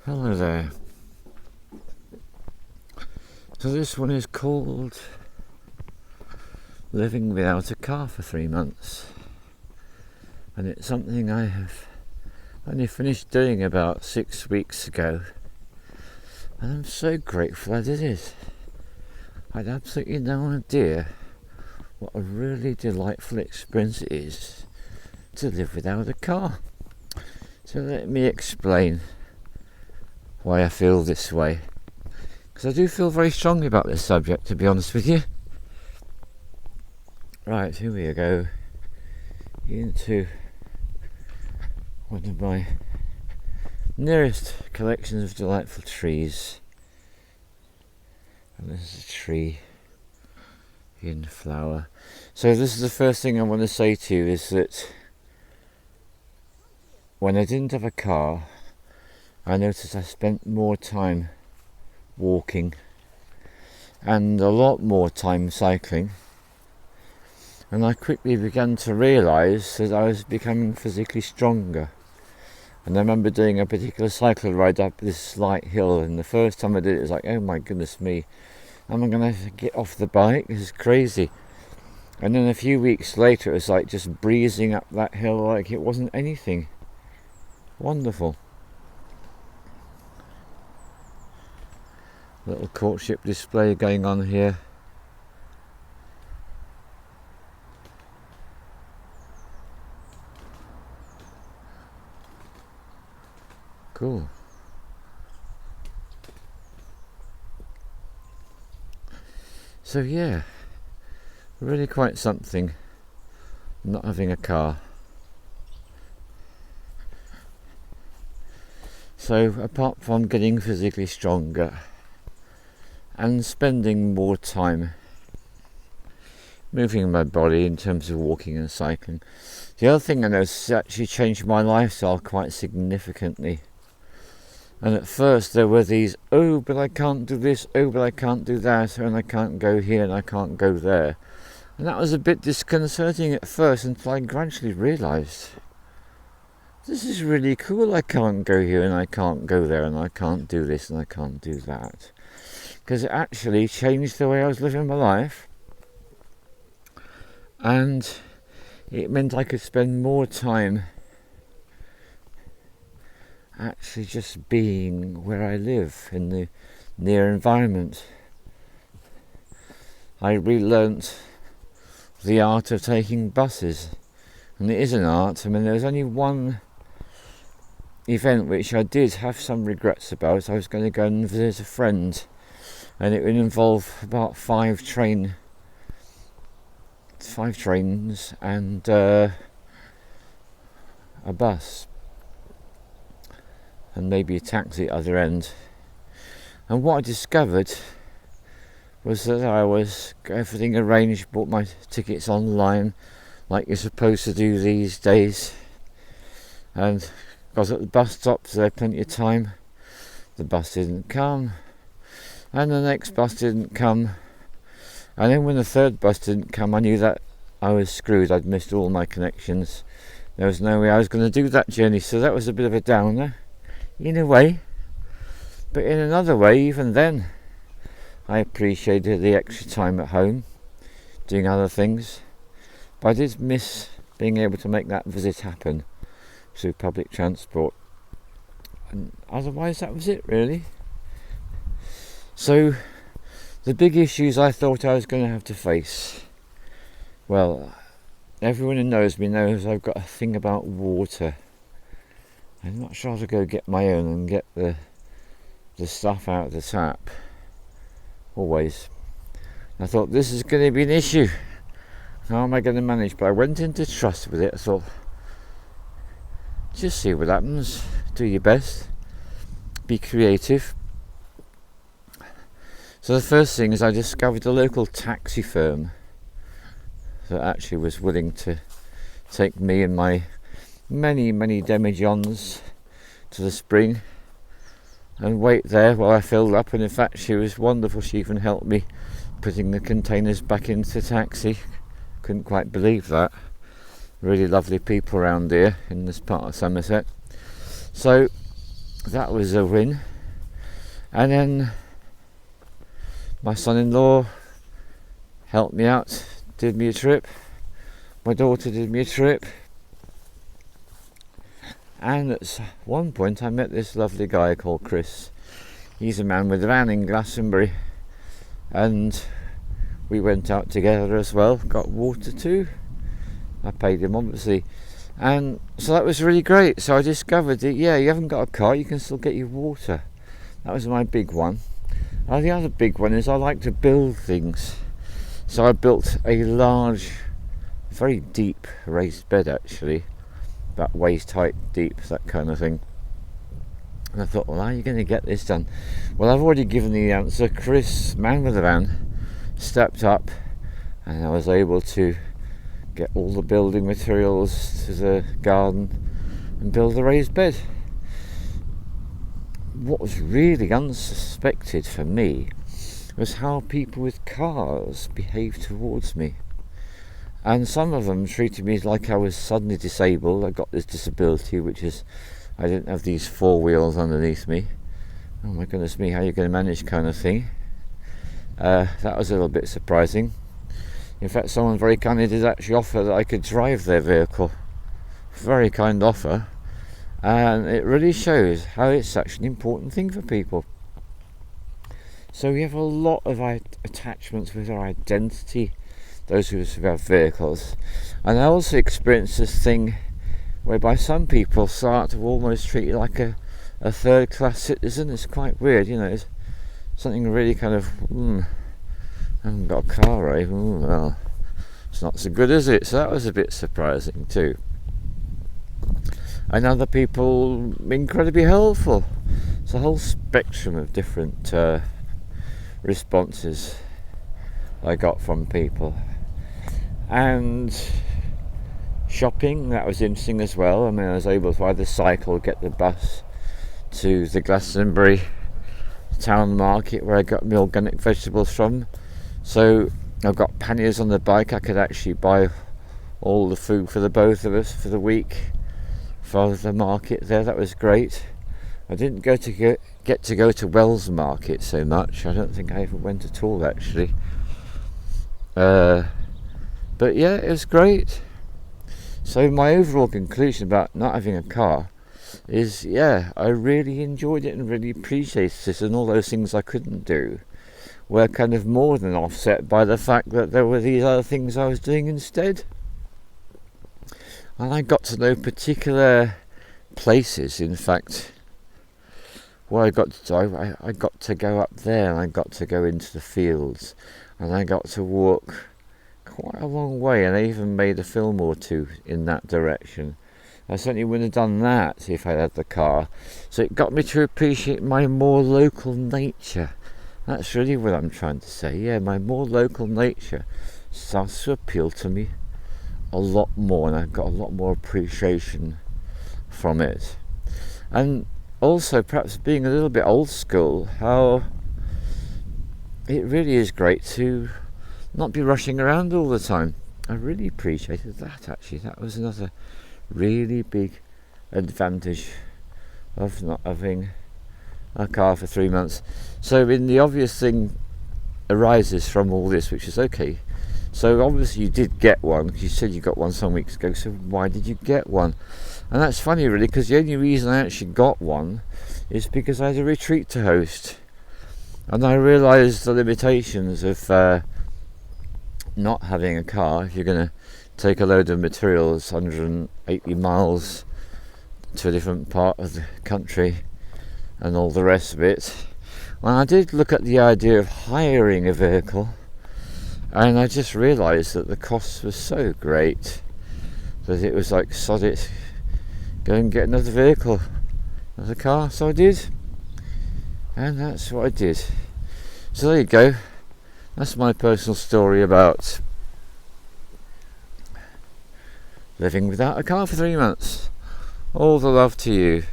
Hello there. So this one is called Living Without a Car for 3 months, and it's something I have only finished doing about 6 weeks ago, and I'm so grateful I did it. I had absolutely no idea what a really delightful experience it is to live without a car. So let me explain why I feel this way, because I do feel very strongly about this subject, to be honest with you. Right, here we go into one of my nearest collections of delightful trees, and this is a tree in flower. So this is the first thing I want to say to you, is that when I didn't have a car, I noticed I spent more time walking and a lot more time cycling, and I quickly began to realise that I was becoming physically stronger. And I remember doing a particular cycle ride up this slight hill, and the first time I did it, it was like, oh my goodness me, am I going to get off the bike? This is crazy. And then a few weeks later, it was like just breezing up that hill like it wasn't anything. Wonderful. Little courtship display going on here. Cool. So yeah, really quite something not having a car. So apart from getting physically stronger and spending more time moving my body in terms of walking and cycling, the other thing I noticed is actually changed my lifestyle quite significantly. And at first there were these, oh but I can't do this, oh but I can't do that, and I can't go here and I can't go there. And that was a bit disconcerting at first, until I gradually realised, this is really cool. I can't go here and I can't go there and I can't do this and I can't do that. Because it actually changed the way I was living my life. And it meant I could spend more time actually just being where I live, in the near environment. I relearnt the art of taking buses. And it is an art. I mean, there was only one event which I did have some regrets about. I was going to go and visit a friend, and it would involve about 5 trains and a bus and maybe a taxi at the other end. And what I discovered was that I was everything arranged, bought my tickets online like you're supposed to do these days, and got at the bus stop, so I had plenty of time. The bus didn't come, and the next bus didn't come, and then when the third bus didn't come, I knew that I was screwed. I'd missed all my connections. There was no way I was going to do that journey, so that was a bit of a downer in a way. But in another way, even then, I appreciated the extra time at home doing other things. But I did miss being able to make that visit happen through public transport. And otherwise, that was it, really. So the big issues I thought I was going to have to face, well, everyone who knows me knows I've got a thing about water. I'm not sure how to go get my own and get the stuff out of the tap always. I thought, this is going to be an issue. How am I going to manage? But I went into trust with it. I thought, just see what happens. Do your best. Be creative. So the first thing is I discovered a local taxi firm that actually was willing to take me and my many demijohns to the spring and wait there while I filled up. And in fact, she was wonderful. She even helped me putting the containers back into the taxi. Couldn't quite believe that. Really lovely people around here in this part of Somerset. So that was a win. And then my son-in-law helped me out, did me a trip. My daughter did me a trip. And at one point I met this lovely guy called Chris. He's a man with a van in Glastonbury. And we went out together as well, got water too. I paid him obviously. And so that was really great. So I discovered that, yeah, you haven't got a car, you can still get your water. That was my big one. The other big one is I like to build things. So I built a large, very deep raised bed actually, about waist height deep, that kind of thing. And I thought, well, how are you going to get this done? Well, I've already given the answer. Chris, man with the van, stepped up, and I was able to get all the building materials to the garden and build a raised bed. What was really unsuspected for me was how people with cars behaved towards me. And some of them treated me like I was suddenly disabled. I got this disability, which is I didn't have these four wheels underneath me. Oh my goodness me, how are you going to manage, kind of thing. That was a little bit surprising. In fact, someone very kindly did actually offer that I could drive their vehicle. Very kind offer. And it really shows how it's such an important thing for people. So we have a lot of attachments with our identity, those who have vehicles. And I also experienced this thing whereby some people start to almost treat you like a third class citizen. It's quite weird, you know. It's something really kind of, I haven't got a car, eh? Well, it's not so good, is it? So that was a bit surprising too. And other people incredibly helpful. It's a whole spectrum of different responses I got from people. And shopping, that was interesting as well. I mean, I was able to either cycle or get the bus to the Glastonbury town market where I got my organic vegetables from. So I've got panniers on the bike. I could actually buy all the food for the both of us for the week for the market there. That was great. I didn't get to go to Wells Market so much. I don't think I ever went at all actually. But yeah, it was great. So my overall conclusion about not having a car is, yeah, I really enjoyed it and really appreciated it, and all those things I couldn't do were kind of more than offset by the fact that there were these other things I was doing instead. And I got to know particular places. In fact, where I got to go up there, and I got to go into the fields, and I got to walk quite a long way, and I even made a film or two in that direction. I certainly wouldn't have done that if I had the car. So it got me to appreciate my more local nature. That's really what I'm trying to say. Yeah, my more local nature starts to appeal to me a lot more, and I've got a lot more appreciation from it. And also, perhaps being a little bit old school, how it really is great to not be rushing around all the time. I really appreciated that actually. That was another really big advantage of not having a car for 3 months. So the obvious thing arises from all this, which is okay. So obviously you did get one, because you said you got one some weeks ago, so why did you get one? And that's funny really, because the only reason I actually got one is because I had a retreat to host. And I realised the limitations of not having a car. If you're going to take a load of materials 180 miles to a different part of the country and all the rest of it. Well, I did look at the idea of hiring a vehicle, and I just realised that the costs were so great that it was like, sod it, go and get another vehicle, another car. So I did, and that's what I did. So there you go. That's my personal story about living without a car for 3 months. All the love to you.